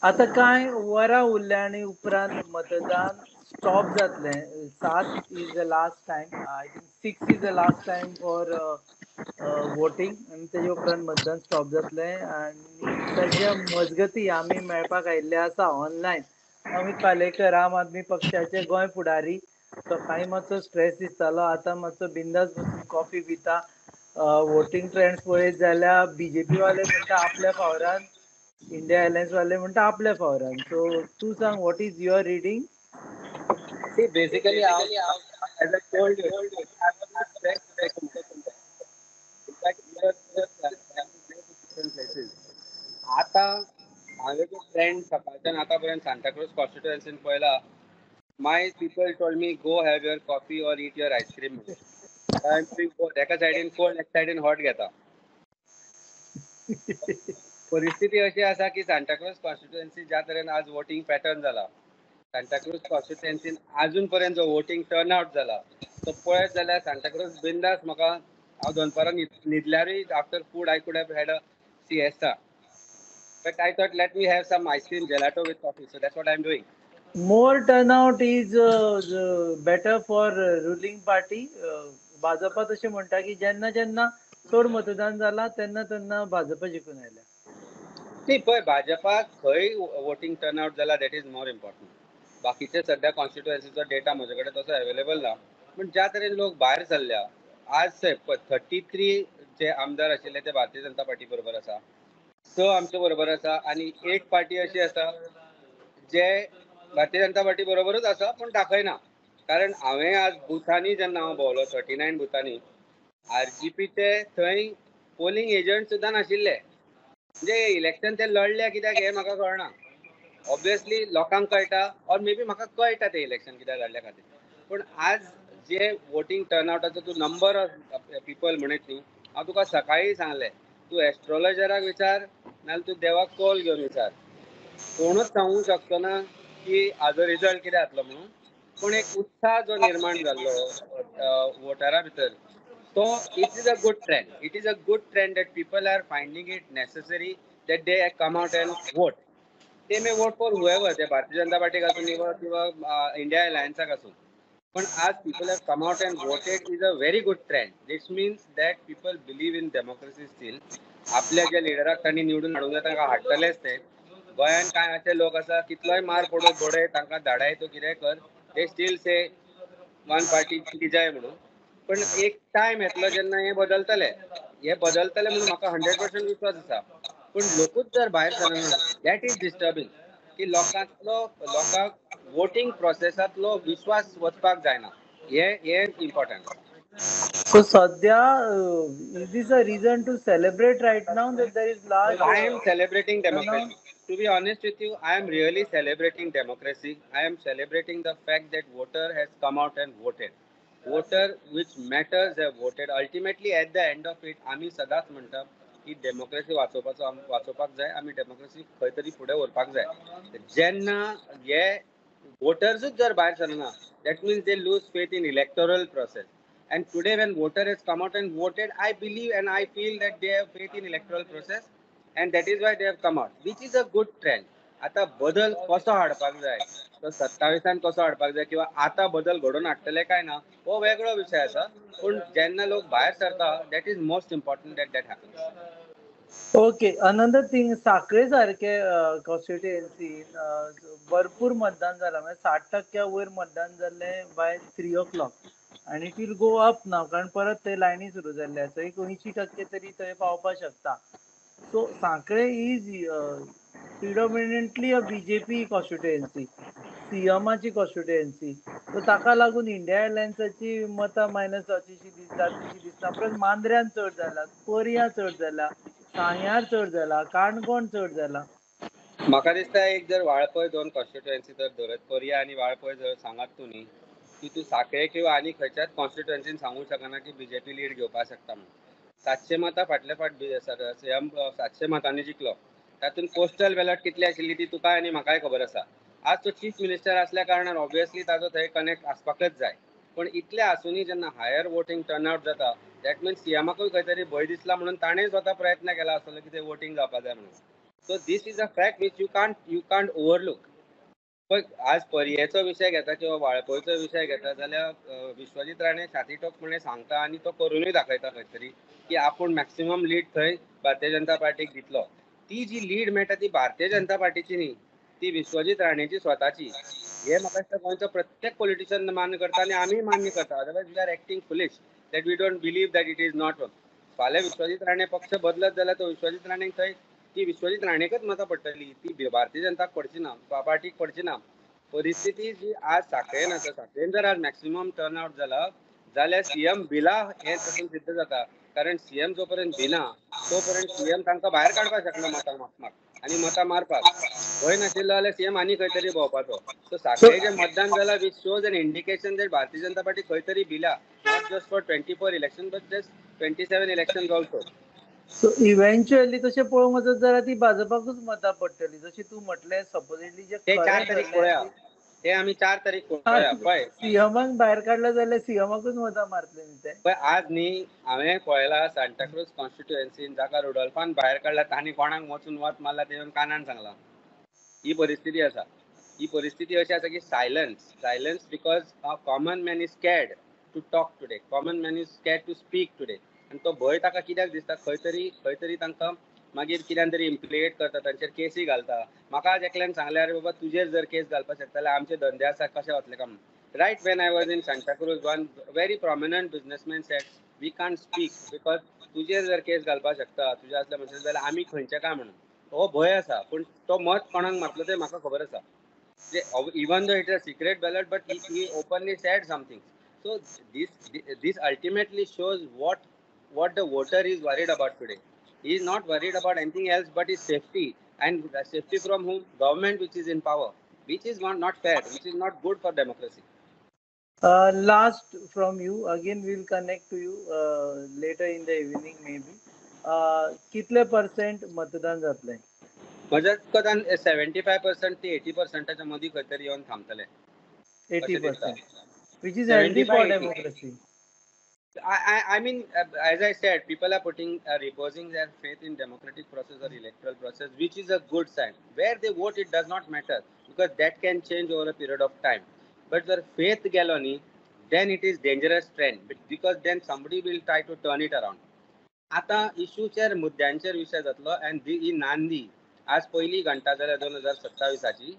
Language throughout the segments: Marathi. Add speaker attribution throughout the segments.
Speaker 1: आता काय वरां उरल्या आणि उपरांत मतदान स्टॉप जातलें. 7 is the last time. I think 6 is the last time for voting आनी तेजे उपरांत मतदान स्टॉप जातलें आनी ताच्या मजगतीं आमी मेळपाक आयिल्ले आसा ऑनलायन. अमित पालेकर, आम आदमी पक्षाचे गोंय फुडारी. सकाळीं मातसो स्ट्रेस दिसतालो, आतां मातसो बिंदास बसून कॉफी पिता. वोटींग ट्रेंड्स पळयत जाल्यार बीजेपी वाले म्हणटा आपल्या फावरान, इंडिया अलायन्स वाले म्हणटा आपल्या फावरान. सो तूं सांग, what is your reading?
Speaker 2: See, basically, as I told you, I was not very second. In fact, we are different places. आता हांवें जो ट्रेंड सकाळच्यान आतापर्यंत सांताक्रूज कॉन्स्टिट्युएन्सीन पळयला, my people told me go have your coffee or eat your ice cream म्हणून. आतां आय एम डुईंग बोथ. एका सायडीन कोल्ड, एका सायडीन हॉट घेता. परिस्थिती अशी आसा की सांताक्रूज कॉन्स्टिट्युएन्सी ज्या तरेन आज वोटींग पॅटर्न जाला, सांताक्रूज कॉन्स्टिट्युएन्सीन अजून पर्यंत जो वोटींग टर्नआउट जाला तो पळयत जाल्यार सांताक्रूज बिंदास म्हाका हांव दनपारां न्हिदल्यारूय after food I could have had a siesta. But I thought let me have some ice cream gelato with coffee. So that's what I am doing.
Speaker 1: More turnout is better for ruling party. Bhajpa तशें म्हणटा की जेन्ना जेन्ना चड मतदान जालां तेन्ना तेन्ना भाजप जिखून आयल्या.
Speaker 2: न्ही पळय, भाजपाक खंय वोटींग टर्नआउट जाला दॅट इज मोर इम्पॉर्टंट. बाकीचे सध्या कॉन्स्टिट्युएन्सीचो डेटा म्हजे कडेन तसो अवेलेबल ना. पूण ज्या तरेन लोक भायर सरल्या, आज 33 जे आमदार आशिल्ले ते भारतीय जनता पार्टी बरोबर आसा, 6 आमचे बरोबर आसा आनी 8 पार्टी अशी आसा जे भारतीय जनता पार्टी बरोबरूच आसा पूण दाखयना. कारण हांवें आज बुथांनी जेन्ना हांव भोंवलो 39 बुथांनी, आरजीपीचे थंय पोलिंग एजंट सुद्दां नाशिल्ले. म्हणजे इलेक्शन ते लढले कित्याक हें म्हाका कळना. ऑब्वियसली लोकांक कळटा ऑर मे बी म्हाका कळटा ते इलेक्शन कित्याक लढल्या खातीर. पूण आज जे वोटींग टर्नआउटाचो तूं नंबर ऑफ पीपल म्हणत न्ही, हांव तुका सकाळीं सांगलें, तूं एस्ट्रोलॉजराक विचार नाल्यार तूं देवाक कॉल घेवन विचार. कोणूच सांगूंक शकचो ना की हाजो रिजल्ट कितें जातलो म्हणून. पूण एक उत्साह जो निर्माण जाल्लो वोटरां भितर, so it is a good trend. It is a good trend that people are finding it necessary that they come out and vote. They may vote for whoever, they Bharatiya Janata party आसूं किंवा इंडिया अलायन्साक आसूं. पण आज people have come out and voted is a very good trend. This means that people believe in democracy still. आपल्या ज्या लिडराक तांणी निवडून हाडूंक जाय तांकां हाडटलेच ते. गोंयान कांय अशे लोक आसा कितलोय मार पडूं घोडे तांकां धाडाय तूं कितेंय कर, ते स्टील से वन पार्टी की जाय म्हणून. पण एक टायम येतलो जेन्ना हे बदलतले म्हणून म्हाका 100% विश्वास आसा. पूण लोकूच जर भायर सरना, दॅट इज डिस्टर्बिंग. की लोकांक वोटींग प्रोसेसांतलो विश्वास वचपाक जायना. हे इम्पॉर्टंट.
Speaker 1: So सध्या is this a reason to celebrate right now that there is large
Speaker 2: I am celebrating
Speaker 1: turnout?
Speaker 2: democracy. To be honest with you, I am really celebrating democracy. I am celebrating the fact that voter has come out and voted. Voter which matters have voted. Ultimately, at the end of it, आम्ही सदांच म्हणटा की डेमोक्रेसी वाचोवपाक जाय, आमी डेमोक्रेसी खंय तरी फुडें व्हरपाक जाय. जेन्ना हे वोटर्सूच जर भायर Sarna, that means they lose faith in electoral process. And today when voter has come out and voted, I believe and I feel that they have faith in electoral process and that is why they have come out, which is a good trend. आता बदल कसो हाडपाक जाय, तो 27 कसो हाडपाक जाय किंवा आता बदल घडोवन हाडटले काय ना हो वेगळो विषय आसा. पूण जेन्ना लोक भायर सरता, that is most important that happens.
Speaker 1: Okay, another thing, साखळे सारखे कॉन्स्टिट्युएन्सीन भरपूर मतदान जालां. म्हणजे 60% वयर मतदान जाल्लें बाय 3 o'clock आणि इट वील गो अप नाव, कारण परत ते लायनी सुरू जाल्ले आसा. एक 80% तरी थंय पावपाक शकता. So Sankhali is predominantly a BJP constituency, सीएमाची कॉन्स्टिट्युएन्सी. सो ताका लागून इंडिया अलायन्साची मतां मायनस जावचीशी दिसता. परत मांद्र्यान चड जाला, पर्या चड जाला, सांग्यार चड जाला, काणकोण चड जाला.
Speaker 2: म्हाका दिसता एक जर वाळपय 2 कॉन्स्टिट्युएन्सी जर धरत, पर्या आनी वाळपय जर सांगात तुमी, की तूं सांखळे किंवा आनी खंयच्याच कॉन्स्टिट्युएन्सीन सांगूंक शकना की बीजेपी लीड घेवपाक शकता म्हणून. 700 मतां फाटल्या फावट 700 मतांनी जिखलो. तातूंत पोस्टल बॅलट कितली आशिल्ली ती तुका आनी म्हाकाय खबर आसा. आज तो चीफ मिनिस्टर आसल्या कारणान ऑब्वियसली ताजो थंय कनेक्ट आसपाकच जाय. पण इतले आसुनी जेन्ना हायर वोटींग टर्नआउट जाता, दॅट मिन्स सीएमाकूय खंय तरी भंय दिसला म्हणून ताणें स्वता प्रयत्न केला आसतलो की ते वोटींग जावपाक जाय म्हणून. So this is a fact which you can't overlook. पण आज पर्येचो विषय घेता किंवा वाळपयचो विषय घेता जाल्यार विश्वजीत राणे छाती टोकपणे सांगता आनी तो करूनय दाखयता खंय तरी की आपूण मॅक्सिमम लीड थंय भारतीय जनता पार्टीक दितलो. ती जी लीड मेळटा ती भारतीय जनता पार्टीची न्ही, ती विश्वजीत राणेची स्वताची. हे म्हाका दिसता गोंयचो प्रत्येक पॉलिटिशियन मान्य करता आनी आमी मान्य करता. Otherwise we are acting foolish that we don't believe that it is not work. फाल्यां विश्वजीत राणे पक्ष बदलत जाल्यार तो विश्वजीत राणेक थंय ती विश्वजीत राणेकच मतां पडटली, ती भारतीय जनताक पडची ना, पार्टीक पडची ना. परिस्थिती जी आज साखळेन आसा, साखळेन जर आज मॅक्सिमम टर्न आउट जाला जाल्यार सीएम भिला हे तातूंत सिद्ध जाता. कारण सीएम जो पर्यंत भिना तो पर्यंत सीएम तांकां भायर काडपाक शकना मतां मागपाक आनी मतां मारपाक. भंय नाशिल्लो जाल्यार सीएम आनी खंय तरी भोंवपाचो. सो साखळे जे मतदान जाला which shows an indication that Bharatiya Janata party खंय तरी भिला, not just for 24 election but just 27 election also.
Speaker 1: So eventually तशें पळोवंक वचत जाल्यार ती भाजपाकूच मतां पडटली. जशें तूं म्हटलें सपोजिटली जे
Speaker 2: ते 4 तारीख पळया, ते आमी 4 तारीख पळया. पळय
Speaker 1: सीएमाक भायर काडला जाल्यार सीएमाकूच मतां मारतले न्ही ते.
Speaker 2: पळय आज न्ही हांवें पळयला सांताक्रूज कॉन्स्टिट्युएन्सीन जाका रुडॉल्फान भायर काडला तांणी कोणाक वचून वत मारला ते येवन कानान सांगला. ही परिस्थिती आसा. ही परिस्थिती अशी आसा की silence because a common man is scared to talk today. Common man is scared to speak today. आनी तो भंय ताका कित्याक दिसता, खंय तरी तांकां मागीर कित्यान तरी इम्प्लिकेट करता, तांचेर केसी घालता. म्हाका आज एकल्यान सांगलें अरे बाबा तुजेर जर केस घालपाक शकता जाल्यार आमचे धंदे आसा कशे वतले काय म्हणून. Right when I was in Santa Cruz, one very prominent businessman said, "We can't speak because तुजेर जर केस घालपाक शकता, तुज्या असल्या मनशान जाल्यार आमी खंयचे काय म्हणून." हो भंय आसा, पूण तो मत कोणाक मारतलो ते म्हाका खबर आसा. Even though it is a secret ballot, but he openly said something. So this ultimately shows what the voter is worried about today. He is not worried about anything else but his safety, and safety from whom? Government which is in power, which is not fair, which is not good for democracy.
Speaker 1: Last from you, again we'll connect to you later in the evening maybe. कितले % मतदान जातले?
Speaker 2: म्हज्या कोतान 75% ते 80% मदीं खंय तरी येवन थांबतले.
Speaker 1: 80%, which is healthy for democracy.
Speaker 2: I mean, as I said, people are reposing their faith in democratic process or electoral process, which is a good sign. Where they vote, it does not matter because that can change over a period of time. But their faith galoni, then it is dangerous trend because then somebody will try to turn it around. आता इश्यूचेर मुद्द्यांचेर विशय जातलो आनी ही नांदी आज पयली घंटा जाल्यार 2027ची.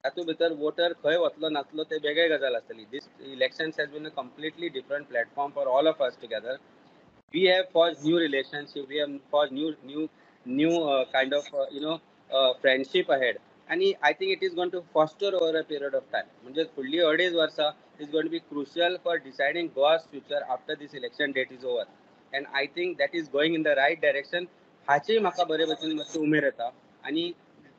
Speaker 2: तातूंत भितर वोटर खंय वतलो नातलो ते वेगळे गजाल आसतली. This elections has been a completely different platform for all of us together. We have forge new relationship, we have forge new kind of friendship ahead. आणि I think it is going to foster over a period of time. म्हणजे फुडली 2.5 वर्सां is going to be crucial for deciding Goa's future after these election date is over. And I think that is going in the right direction. हाची म्हाका बरे भशेन मातशी उमेद येता आनी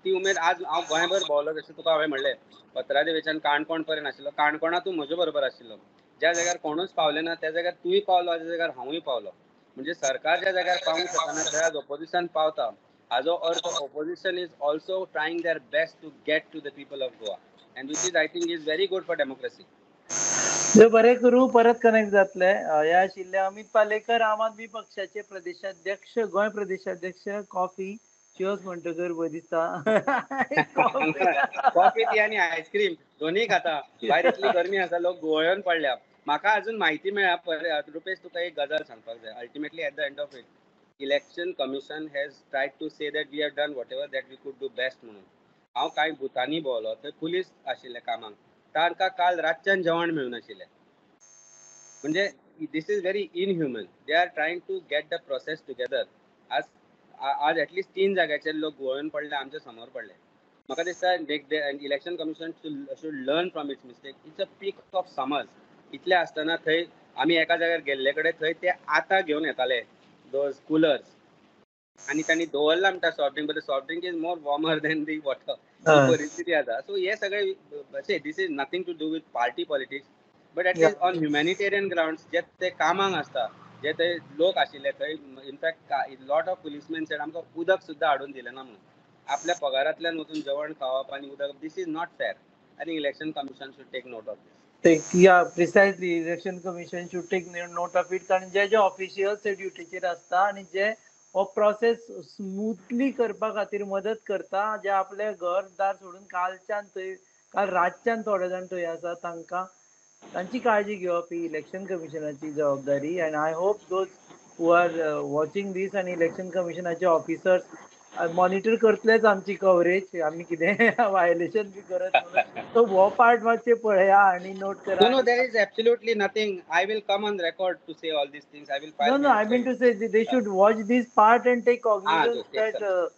Speaker 2: ती उमेद आज हांव गोंयभर भोंवलो. जशें तुका हांवें म्हणलें पत्रादेवीच्यान काणकोण पर्यंत आशिल्लो, काणकोणा तूं म्हजे बरोबर आशिल्लो. ज्या जाग्यार कोणूच पावले ना त्या जाग्यार तूंय पावलो, त्या जाग्यार हांवूय पावलो. म्हणजे सरकार ज्या जाग्यार पावूंक शकना थंय आज ऑपोजिशन पावता. हाजो अर्थ opposition is also trying their best to get to the people of Goa, and which is I think is very good for democracy.
Speaker 1: देव बरें करूं. परत कनेक्ट जातले. हे आशिल्ले अमित पालेकर, आम आदमी पक्षाचे प्रदेशाध्यक्ष, गोंय प्रदेशाध्यक्ष. कॉफी चियर्स म्हणटकर भंय दिसता.
Speaker 2: कॉफी टी आनी आयस्क्रीम दोन्ही खाता. भायर इतली गरमी आसा, लोक गुंवळून पडल्या. म्हाका अजून म्हायती मेळ्ळ्या रुपेश, तुका एक गजाल सांगपाक जाय. Ultimately at the end of it election commission has tried to say that we have done whatever that we could do best म्हणून. हांव कांय भुतांनी भोंवलो, थंय पुलीस आशिल्ले कामाक. तांकां काल रातच्यान जेवण मेळुनाशिल्लें. म्हणजे this is very inhuman. They are trying to get the process together. आज एटलीस्ट 3 जाग्याचेर लोक गुंवळून पडले, आमच्या समोर पडले. म्हाका दिसता election commission should learn from its mistake. It's a peak of summers. इतले आसतना थंय आमी एका जाग्यार गेल्ले कडेन थंय ते आतां घेवन येताले दोज कुलर्स आनी तांणी दवरला म्हणटा soft drink, but soft drink is more warmer than the water. परिस्थिती आसा. सो हे सगळे this is nothing to do with party politics, but at least on humanitarian grounds जे ते कामाक आसता, जे थंय लोक आशिल्ले थंय. In fact lot of policeman said आमकां उदक सुद्दां हाडून दिलें ना म्हणून. आपल्या पगारांतल्यान वचून जेवण खावप आनी उदक, this is not fair. I think election commission should take note of this.
Speaker 1: Precisely election commission should take note of it. कारण जे ऑफिशियल्स ड्युटीचेर आसता आनी जे हो प्रोसेस स्मूथली करपा खातीर मदत करता, जे आपले घर दार सोडून काल रातच्यान थोडे जाण थंय आसा तांची काळजी घेवप ही इलेक्शन कमिशनाची जबाबदारी. And I hope those who are watching these आनी इलेक्शन कमिशनाचे ऑफिसर्स मॉनिटर करतलेच आमची कवरेज, आमी कितें वायलेशन बी करत म्हणून. सो हो पार्ट मातशें पळया आनी नोट करा.
Speaker 2: No, there is absolutely nothing. I will come on record to say all these things. I will file.
Speaker 1: No, I mean to say they should watch this part and take cognizance
Speaker 2: yes,
Speaker 1: that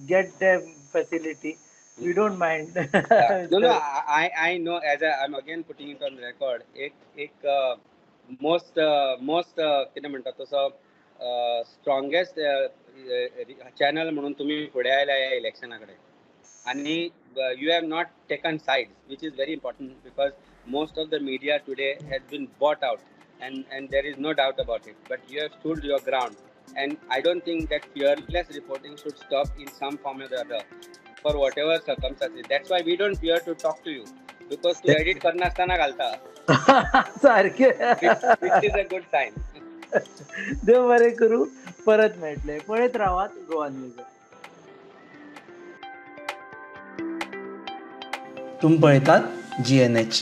Speaker 1: get them facility. We don't mind.
Speaker 2: No, I know. As I'm again putting it on record. एक most कितें म्हणटा तसो स्ट्रॉंगेस्ट चॅनल म्हणून तुम्ही फुडें आयल्या ह्या इलेक्शना कडेन. आणि you have not taken sides, which is very important because most of the media today has been bought out, and there is no doubt about it. But you have stood your ground, and I don't think that fearless reporting should stop in some form or the other, for whatever circumstances. That's why we don't fear to talk to you, because to edit करना असताना घालता,
Speaker 1: सारखे
Speaker 2: which is a good sign.
Speaker 1: देव बरें करूं. परत मेळटले. पळयत रावात गोवा न्यूज.
Speaker 3: तुम्ही पळयतात GNH.